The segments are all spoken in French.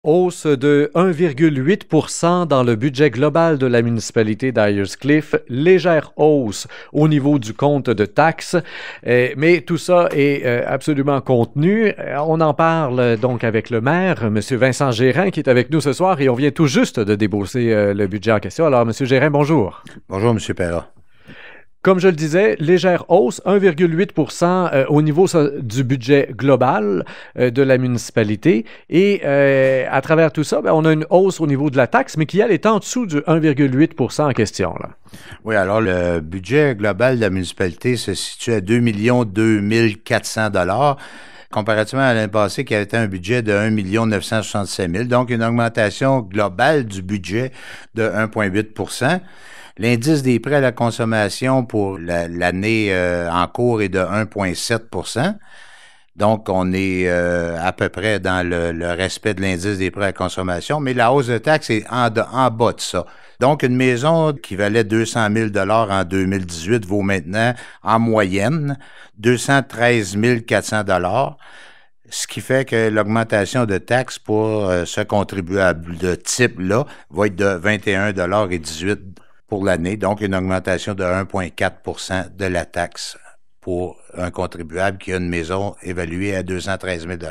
Hausse de 1,8 dans le budget global de la municipalité d'Ayers-Cliff. Légère hausse au niveau du compte de taxes, mais tout ça est absolument contenu. On en parle donc avec le maire, M. Vincent Gérin, qui est avec nous ce soir et on vient tout juste de débourser le budget en question. Alors, M. Gérin, bonjour. Bonjour, M. Perra. Comme je le disais, légère hausse, 1,8 au niveau du budget global de la municipalité. Et à travers tout ça, on a une hausse au niveau de la taxe, mais qui, elle, est en dessous du 1,8 en question, là. Oui, alors le budget global de la municipalité se situe à 2 400 $, comparativement à l'année passée qui avait été un budget de 1 967 000 $. Donc, une augmentation globale du budget de 1,8 L'indice des prêts à la consommation pour l'année en cours est de 1,7 Donc, on est à peu près dans le respect de l'indice des prêts à la consommation, mais la hausse de taxes est en bas de ça. Donc, une maison qui valait 200 000 $ en 2018 vaut maintenant, en moyenne, 213 400 $. Ce qui fait que l'augmentation de taxes pour ce contribuable de type-là va être de 21,18 $ pour l'année, donc une augmentation de 1,4 de la taxe pour un contribuable qui a une maison évaluée à 213 000 $.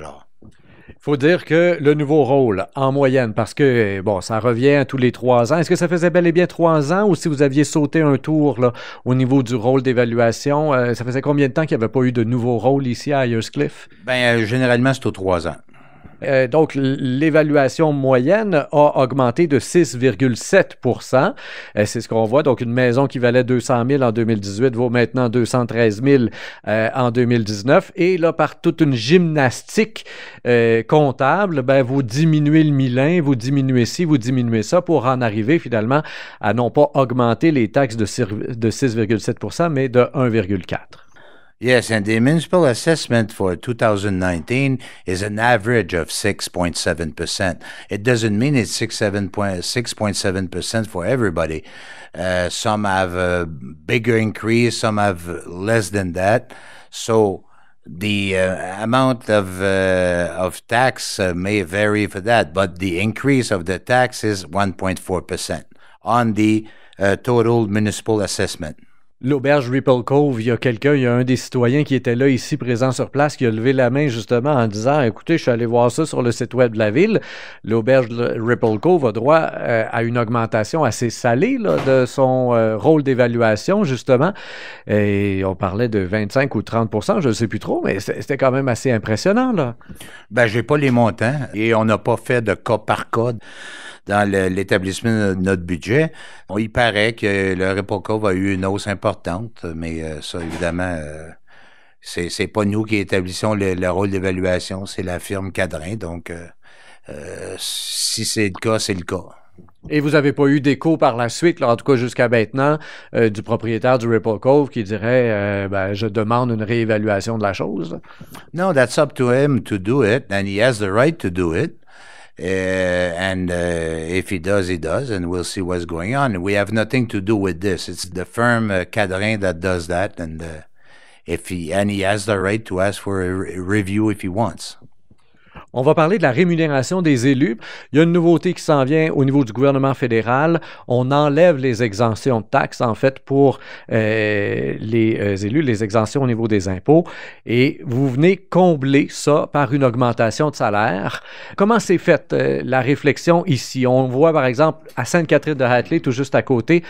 Il faut dire que le nouveau rôle, en moyenne, parce que, bon, ça revient tous les 3 ans. Est-ce que ça faisait bel et bien 3 ans ou si vous aviez sauté un tour là, au niveau du rôle d'évaluation, ça faisait combien de temps qu'il n'y avait pas eu de nouveau rôle ici à Ayers-Cliff? Généralement, c'est aux 3 ans. Donc, l'évaluation moyenne a augmenté de 6,7 C'est ce qu'on voit. Donc, une maison qui valait 200 000 en 2018 vaut maintenant 213 000 en 2019. Et là, par toute une gymnastique comptable, vous diminuez le millin, vous diminuez ci, vous diminuez ça pour en arriver finalement à non pas augmenter les taxes de 6,7 mais de 1,4 Yes, and the municipal assessment for 2019 is an average of 6.7%. It doesn't mean it's 6.7% for everybody. Some have a bigger increase, some have less than that. So the amount of tax may vary for that, but the increase of the tax is 1.4% on the total municipal assessment. L'auberge Ripple Cove, il y a un des citoyens qui était là ici, présent sur place, qui a levé la main justement en disant « Écoutez, je suis allé voir ça sur le site web de la ville. L'auberge Ripple Cove a droit à une augmentation assez salée là, de son rôle d'évaluation, justement. Et on parlait de 25 ou 30 je ne sais plus trop, mais c'était quand même assez impressionnant, là. J'ai pas les montants et on n'a pas fait de cas par cas dans l'établissement de notre budget. Il paraît que le Ripple Cove a eu une hausse importante, mais ça, évidemment, c'est pas nous qui établissons le rôle d'évaluation, c'est la firme Cadrin. Donc, si c'est le cas, c'est le cas. Et vous n'avez pas eu d'écho par la suite, là, en tout cas jusqu'à maintenant, du propriétaire du Ripple Cove qui dirait je demande une réévaluation de la chose? No, that's up to him to do it, and he has the right to do it. If he does, and we'll see what's going on. We have nothing to do with this. It's the firm Cadrin that does that, and he has the right to ask for a review if he wants. On va parler de la rémunération des élus. Il y a une nouveauté qui s'en vient au niveau du gouvernement fédéral. On enlève les exemptions de taxes, en fait, pour les élus, les exemptions au niveau des impôts. Et vous venez combler ça par une augmentation de salaire. Comment s'est faite la réflexion ici? On voit, par exemple, à Sainte-Catherine-de-Hatley, tout juste à côté,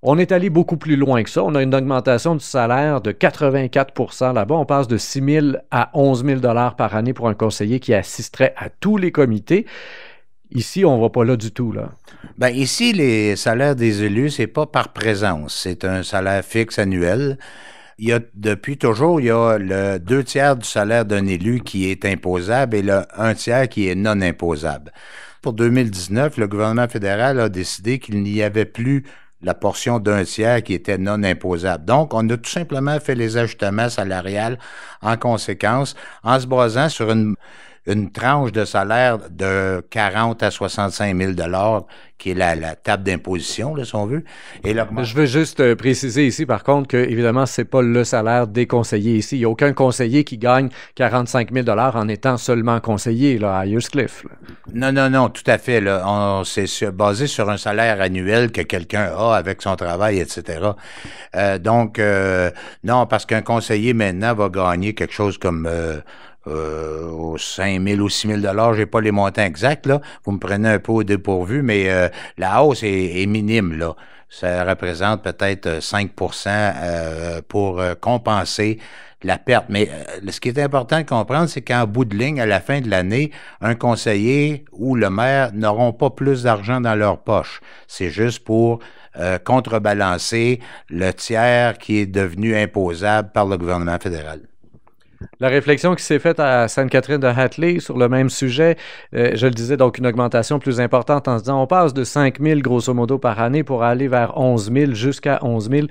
on est allé beaucoup plus loin que ça. On a une augmentation du salaire de 84 là-bas. On passe de 6 000 à 11 000 $ par année pour un conseiller qui assisterait à tous les comités. Ici, on ne va pas là du tout, là. Ici, les salaires des élus, c'est pas par présence. C'est un salaire fixe annuel. Depuis toujours, il y a le 2/3 du salaire d'un élu qui est imposable et le 1/3 qui est non imposable. Pour 2019, le gouvernement fédéral a décidé qu'il n'y avait plus la portion d'1/3 qui était non imposable. Donc, on a tout simplement fait les ajustements salariales en conséquence, en se basant sur une une tranche de salaire de 40 à 65 000 qui est la table d'imposition, là, si on veut. Et je veux juste préciser ici, par contre, que évidemment, c'est pas le salaire des conseillers ici. Il n'y a aucun conseiller qui gagne 45 000 en étant seulement conseiller là, à Ayers-Cliff. Non, tout à fait. Là. C'est basé sur un salaire annuel que quelqu'un a avec son travail, etc. Non, parce qu'un conseiller maintenant va gagner quelque chose comme 5 000 ou 6 000 j'ai pas les montants exacts, là. Vous me prenez un peu au dépourvu, mais la hausse est minime, là. Ça représente peut-être 5 pour compenser la perte. Mais ce qui est important de comprendre, c'est qu'en bout de ligne, à la fin de l'année, un conseiller ou le maire n'auront pas plus d'argent dans leur poche. C'est juste pour contrebalancer le tiers qui est devenu imposable par le gouvernement fédéral. La réflexion qui s'est faite à Sainte-Catherine-de-Hatley sur le même sujet, je le disais, donc une augmentation plus importante en se disant on passe de 5 000 grosso modo par année pour aller vers 11 000 jusqu'à 11 000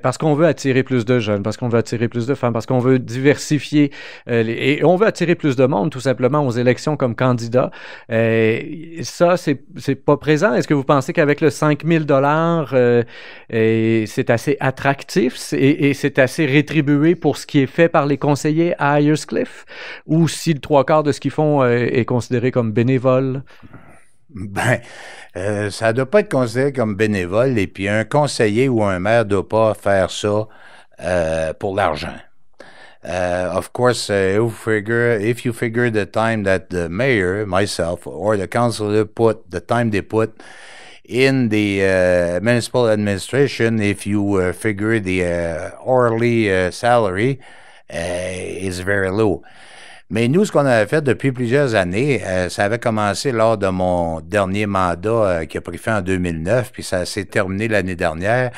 parce qu'on veut attirer plus de jeunes, parce qu'on veut attirer plus de femmes, parce qu'on veut diversifier et on veut attirer plus de monde tout simplement aux élections comme candidat. Ça, c'est pas présent. Est-ce que vous pensez qu'avec le 5 000 c'est assez attractif et c'est assez rétribué pour ce qui est fait par les conseillers à Ayers-Cliff, ou si le 3/4 de ce qu'ils font est considéré comme bénévole? Ça ne doit pas être considéré comme bénévole, et puis un conseiller ou un maire ne doit pas faire ça pour l'argent. Of course, if you figure the time that the mayor, myself, or the council the time they put in the municipal administration, if you figure the hourly salary, is very low. Mais nous, ce qu'on avait fait depuis plusieurs années, ça avait commencé lors de mon dernier mandat qui a pris fin en 2009, puis ça s'est terminé l'année dernière.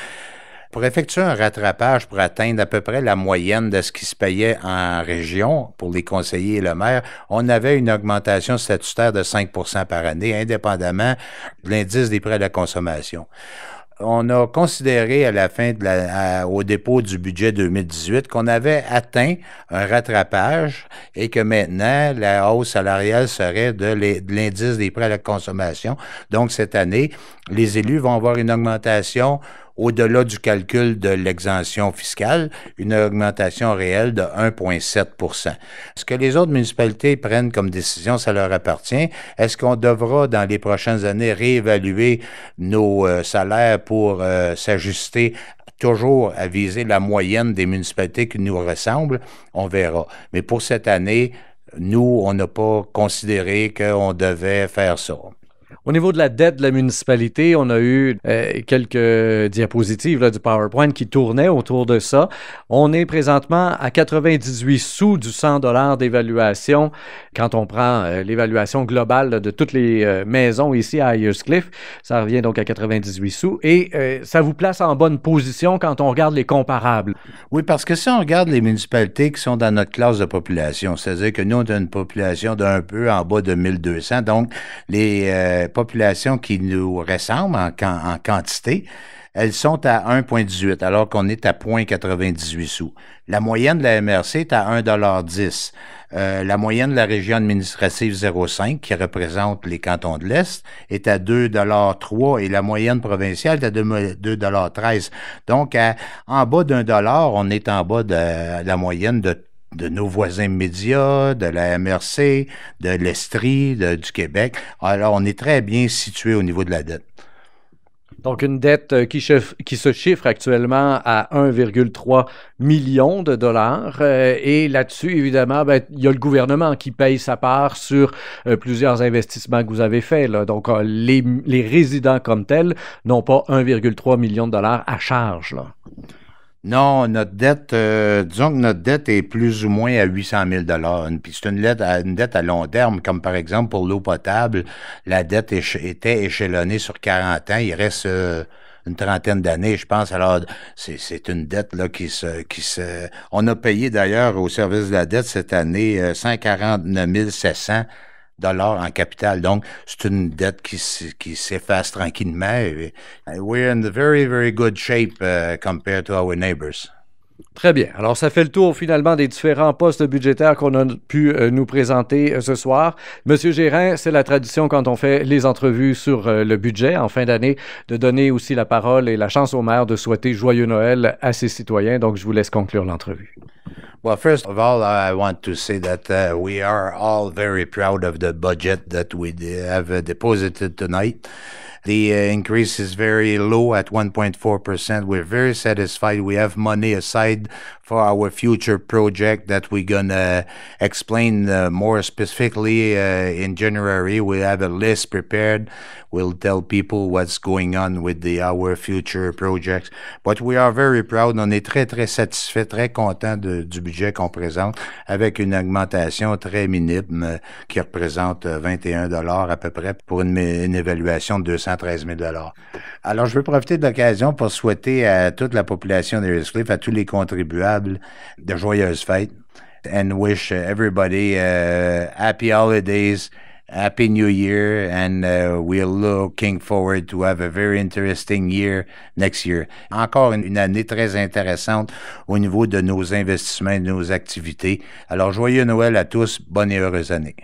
Pour effectuer un rattrapage pour atteindre à peu près la moyenne de ce qui se payait en région pour les conseillers et le maire, on avait une augmentation statutaire de 5 par année, indépendamment de l'indice des prix à la consommation. On a considéré à la fin au dépôt du budget 2018 qu'on avait atteint un rattrapage et que maintenant la hausse salariale serait de l'indice des prix à la consommation. Donc cette année, les élus vont avoir une augmentation au-delà du calcul de l'exemption fiscale, une augmentation réelle de 1,7 Ce que les autres municipalités prennent comme décision, ça leur appartient. Est-ce qu'on devra, dans les prochaines années, réévaluer nos salaires pour s'ajuster toujours à viser la moyenne des municipalités qui nous ressemblent? On verra. Mais pour cette année, nous, on n'a pas considéré qu'on devait faire ça. Au niveau de la dette de la municipalité, on a eu quelques diapositives là, du PowerPoint qui tournaient autour de ça. On est présentement à 98 sous du 100 $ d'évaluation quand on prend l'évaluation globale là, de toutes les maisons ici à Ayers-Cliff. Ça revient donc à 98 sous et ça vous place en bonne position quand on regarde les comparables. Oui, parce que si on regarde les municipalités qui sont dans notre classe de population, c'est-à-dire que nous, on a une population d'un peu en bas de 1200, donc les populations qui nous ressemblent en quantité, elles sont à 1,18 alors qu'on est à 0,98 sous. La moyenne de la MRC est à 1,10 la moyenne de la région administrative 0,5 qui représente les cantons de l'Est est à 2,3 et la moyenne provinciale est à 2,13 Donc, en bas d'1 on est en bas de la moyenne de nos voisins médias, de la MRC, de l'Estrie, du Québec. Alors, on est très bien situé au niveau de la dette. Donc, une dette qui se chiffre actuellement à 1,3 million de dollars. Et là-dessus, évidemment, il y a le gouvernement qui paye sa part sur plusieurs investissements que vous avez faits. Là. Donc, les résidents comme tels n'ont pas 1,3 million de dollars à charge. Là. Non, notre dette, disons que notre dette est plus ou moins à 800 000 Puis c'est une dette à long terme, comme par exemple pour l'eau potable, la dette était échelonnée sur 40 ans. Il reste une trentaine d'années, je pense. Alors, c'est une dette là on a payé d'ailleurs au service de la dette cette année 149 700 en capital. Donc, c'est une dette qui s'efface tranquillement. We're in the very, very good shape compared to our neighbors. Très bien. Alors, ça fait le tour finalement des différents postes budgétaires qu'on a pu nous présenter ce soir. Monsieur Gérin, c'est la tradition quand on fait les entrevues sur le budget en fin d'année de donner aussi la parole et la chance au maire de souhaiter joyeux Noël à ses citoyens. Donc, je vous laisse conclure l'entrevue. Well, first of all, I want to say that we are all very proud of the budget that we have deposited tonight. The increase is very low at 1.4%. We're very satisfied. We have money aside for our future project that we're going to explain more specifically in January. We have a list prepared. We'll tell people what's going on with our future projects. But we are very proud. On est très, très satisfait, très content du budget qu'on présente avec une augmentation très minime qui représente 21 $ à peu près pour une évaluation de 213 000 $. Alors, je veux profiter de l'occasion pour souhaiter à toute la population d'Aircliff, à tous les contribuables, de joyeuses fêtes and wish everybody happy holidays, happy new year, and we're looking forward to have a very interesting year next year. Encore une année très intéressante au niveau de nos investissements et de nos activités. Alors, joyeux Noël à tous, bonne et heureuse année.